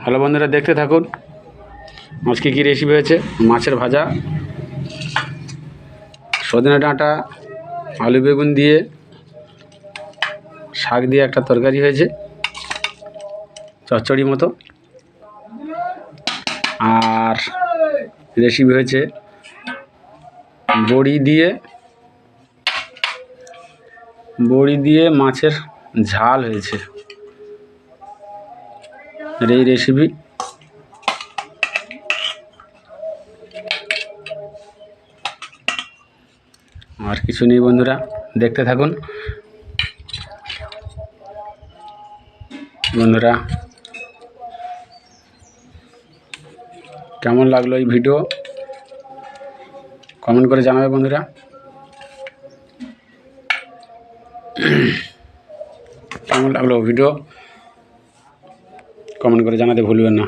Hello বন্ধুরা, দেখতে থাকুন আজকে কী রেসিপি হয়েছে। মাছের ভাজা, সজনে ডাঁটা, আলু বেগুন দিয়ে শাক দিয়ে একটা তরকারি হয়েছে, চচ্চড়ি মতো। আর রেসিপি হয়েছে বড়ি দিয়ে মাছের ঝাল হয়েছে। এই রেসিপি আর কিছু নেই বন্ধুরা, দেখতে থাকুন। বন্ধুরা, কেমন লাগলো এই ভিডিও কমেন্ট করে জানাবে বন্ধুরা। কেমন লাগলো ভিডিও কমেন্ট করে জানাতে ভুলবেন না।